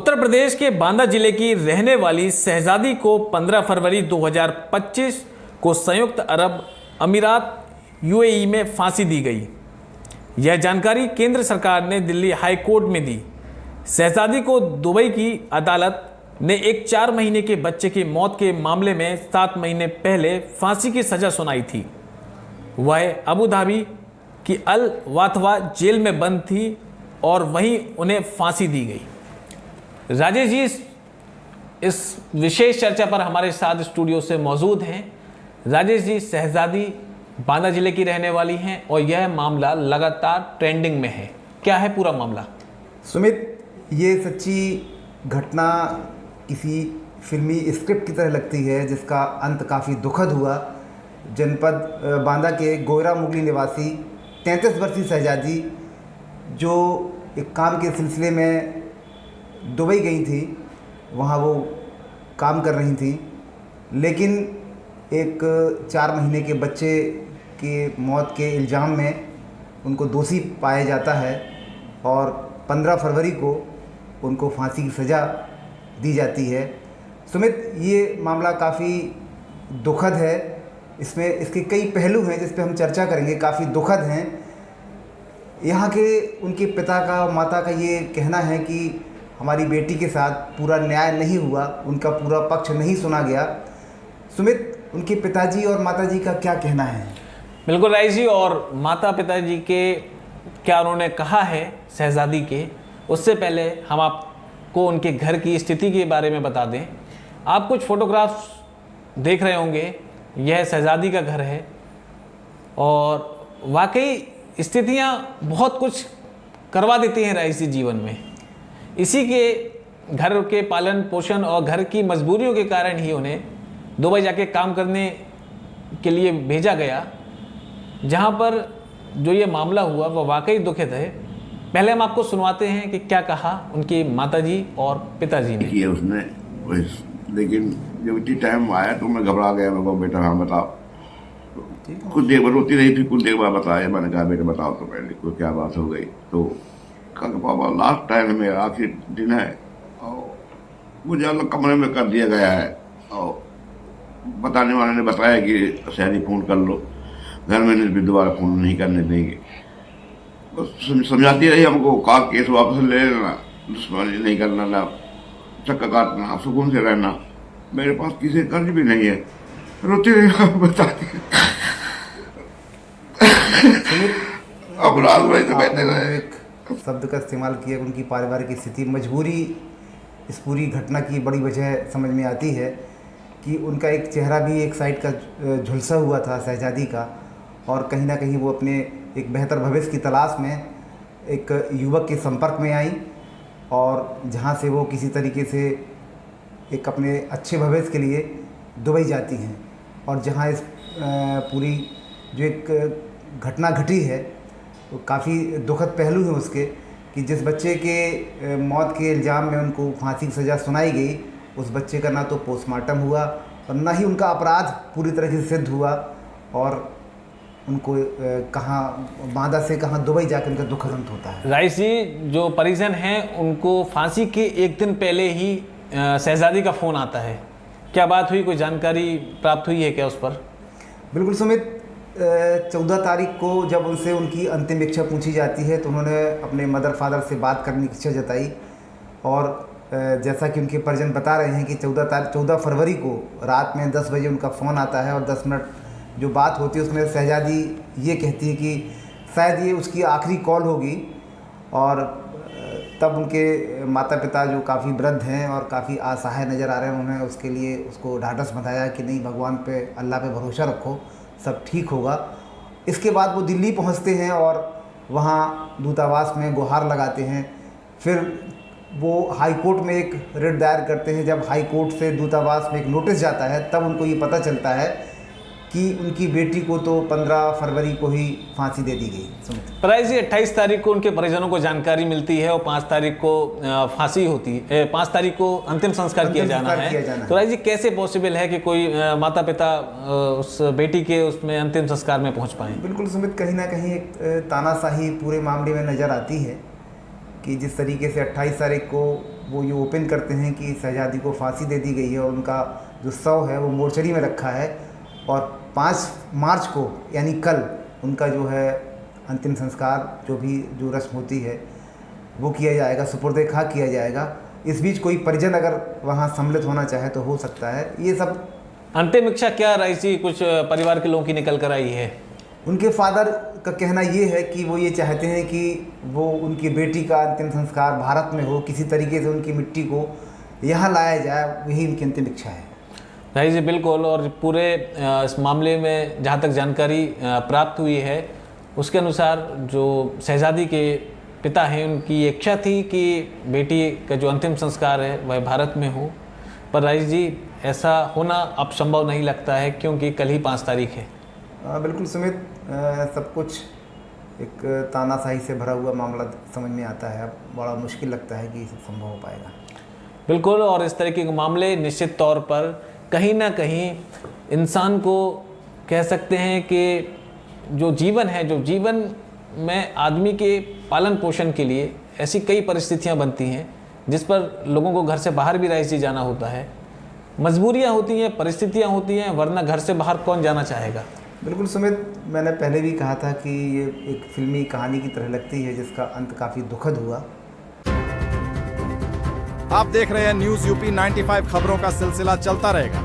उत्तर प्रदेश के बांदा जिले की रहने वाली शहजादी को 15 फरवरी 2025 को संयुक्त अरब अमीरात यूएई में फांसी दी गई। यह जानकारी केंद्र सरकार ने दिल्ली हाई कोर्ट में दी। शहजादी को दुबई की अदालत ने एक 4 महीने के बच्चे की मौत के मामले में 7 महीने पहले फांसी की सजा सुनाई थी। वह अबू धाबी की अल वाथवा जेल में बंद थी और वहीं उन्हें फांसी दी गई। राजेश जी इस विशेष चर्चा पर हमारे साथ स्टूडियो से मौजूद हैं। राजेश जी, शहजादी बांदा जिले की रहने वाली हैं और यह मामला लगातार ट्रेंडिंग में है। क्या है पूरा मामला? सुमित, ये सच्ची घटना किसी फिल्मी स्क्रिप्ट की तरह लगती है, जिसका अंत काफ़ी दुखद हुआ। जनपद बांदा के गोयरा मुगली निवासी 33 वर्षीय शहजादी जो एक काम के सिलसिले में दुबई गई थी, वहाँ वो काम कर रही थी, लेकिन एक 4 महीने के बच्चे के मौत के इल्ज़ाम में उनको दोषी पाया जाता है और 15 फरवरी को उनको फांसी की सज़ा दी जाती है। सुमित, ये मामला काफ़ी दुखद है। इसमें इसके कई पहलू हैं जिस पे हम चर्चा करेंगे, काफ़ी दुखद हैं। यहाँ के उनके पिता का, माता का ये कहना है कि हमारी बेटी के साथ पूरा न्याय नहीं हुआ, उनका पूरा पक्ष नहीं सुना गया। सुमित, उनके पिताजी और माताजी का क्या कहना है? बिल्कुल राय जी, और माता पिताजी के क्या उन्होंने कहा है शहजादी के, उससे पहले हम आपको उनके घर की स्थिति के बारे में बता दें। आप कुछ फोटोग्राफ्स देख रहे होंगे, यह शहजादी का घर है और वाकई स्थितियां बहुत कुछ करवा देती हैं राय जी जीवन में। इसी के घर के पालन पोषण और घर की मजबूरियों के कारण ही उन्हें दुबई जाके काम करने के लिए भेजा गया, जहां पर जो ये मामला हुआ वह वाकई दुखद है। पहले हम आपको सुनवाते हैं कि क्या कहा उनकी माताजी और पिताजी ने। किया उसने, लेकिन जब इतनी टाइम आया तो मैं घबरा गया। मैं कहा बेटा हाँ बताओ। कुछ देर बाद रोती रही थी, कुछ देर बाद बताया। मैंने कहा बेटा बताओ तो पहले कोई क्या बात हो गई। तो कहा पापा लास्ट टाइम मेरा आखिरी दिन है और मुझे अलग कमरे में कर दिया गया है और बताने वाले ने बताया कि शहरी फ़ोन कर लो, घर में भी दोबारा फ़ोन नहीं करने देंगे। बस समझाती रही हमको, कहा केस वापस ले लेना, दुश्मनी नहीं करना, ना चक्का काटना, सुकून से रहना, मेरे पास किसी कर्ज भी नहीं है। रोती रही बताती। अब रात भर तो बैठे रहे। शब्द का इस्तेमाल किया, उनकी पारिवारिक स्थिति, मजबूरी इस पूरी घटना की बड़ी वजह समझ में आती है कि उनका एक चेहरा भी एक साइड का झुलसा हुआ था शहजादी का, और कहीं ना कहीं वो अपने एक बेहतर भविष्य की तलाश में एक युवक के संपर्क में आई और जहाँ से वो किसी तरीके से एक अपने अच्छे भविष्य के लिए दुबई जाती हैं। और जहाँ इस पूरी जो एक घटना घटी है तो काफ़ी दुखद पहलू है उसके कि जिस बच्चे के मौत के इल्ज़ाम में उनको फांसी की सज़ा सुनाई गई, उस बच्चे का ना तो पोस्टमार्टम हुआ और ना ही उनका अपराध पूरी तरह से सिद्ध हुआ और उनको कहाँ बांदा से कहाँ दुबई जाकर उनका दुखद अंत होता है। राइस जी, जो परिजन हैं उनको फांसी के एक दिन पहले ही शहजादी का फ़ोन आता है। क्या बात हुई, कोई जानकारी प्राप्त हुई है क्या उस पर? बिल्कुल सुमित, 14 तारीख को जब उनसे उनकी अंतिम इच्छा पूछी जाती है तो उन्होंने अपने मदर फादर से बात करने की इच्छा जताई और जैसा कि उनके परिजन बता रहे हैं कि 14 फरवरी को रात में 10 बजे उनका फ़ोन आता है और 10 मिनट जो बात होती है उसमें शहजादी ये कहती है कि शायद ये उसकी आखिरी कॉल होगी। और तब उनके माता पिता जो काफ़ी वृद्ध हैं और काफ़ी असहाय नज़र आ रहे हैं, उन्होंने उसके लिए उसको ढाढ़स बंधाया कि नहीं, भगवान पे, अल्लाह पे भरोसा रखो, सब ठीक होगा। इसके बाद वो दिल्ली पहुंचते हैं और वहाँ दूतावास में गुहार लगाते हैं। फिर वो हाई कोर्ट में एक रिट दायर करते हैं। जब हाई कोर्ट से दूतावास में एक नोटिस जाता है तब उनको ये पता चलता है कि उनकी बेटी को तो 15 फरवरी को ही फांसी दे दी गई। प्राय जी, 28 तारीख को उनके परिजनों को जानकारी मिलती है और 5 तारीख को फांसी होती है, 5 तारीख को अंतिम संस्कार किया जाना है। तो राय जी, कैसे पॉसिबल है कि कोई माता पिता उस बेटी के उसमें अंतिम संस्कार में पहुंच पाए? बिल्कुल सुमित, कहीं ना कहीं एक तानाशाही पूरे मामले में नज़र आती है कि जिस तरीके से 28 तारीख को वो ये ओपन करते हैं कि शहजादी को फांसी दे दी गई है और उनका जो शव है वो मोर्चरी में रखा है और 5 मार्च को यानी कल उनका जो है अंतिम संस्कार जो रस्म होती है वो किया जाएगा, सुपुर्द खाक किया जाएगा। इस बीच कोई परिजन अगर वहाँ सम्मिलित होना चाहे तो हो सकता है। ये सब अंतिम इच्छा क्या रईस जी कुछ परिवार के लोगों की निकल कर आई है? उनके फादर का कहना ये है कि वो ये चाहते हैं कि वो उनकी बेटी का अंतिम संस्कार भारत में हो, किसी तरीके से उनकी मिट्टी को यहाँ लाया जाए, यही उनकी अंतिम इच्छा है। रईस जी बिल्कुल, और पूरे इस मामले में जहाँ तक जानकारी प्राप्त हुई है उसके अनुसार जो शहजादी के पिता हैं उनकी इच्छा थी कि बेटी का जो अंतिम संस्कार है वह भारत में हो, पर रईस जी ऐसा होना अब संभव नहीं लगता है क्योंकि कल ही 5 तारीख है। बिल्कुल सुमित, सब कुछ एक तानाशाही से भरा हुआ मामला समझ में आता है। अब बड़ा मुश्किल लगता है कि ये सब संभव हो पाएगा। बिल्कुल, और इस तरीके के मामले निश्चित तौर पर कहीं ना कहीं इंसान को कह सकते हैं कि जो जीवन है, जो जीवन में आदमी के पालन पोषण के लिए ऐसी कई परिस्थितियां बनती हैं जिस पर लोगों को घर से बाहर भी रईस जी जाना होता है। मजबूरियां होती हैं, परिस्थितियां होती हैं, वरना घर से बाहर कौन जाना चाहेगा। बिल्कुल सुमित, मैंने पहले भी कहा था कि ये एक फिल्मी कहानी की तरह लगती है जिसका अंत काफ़ी दुखद हुआ। आप देख रहे हैं न्यूज़ यूपी 95 खबरों का सिलसिला चलता रहेगा।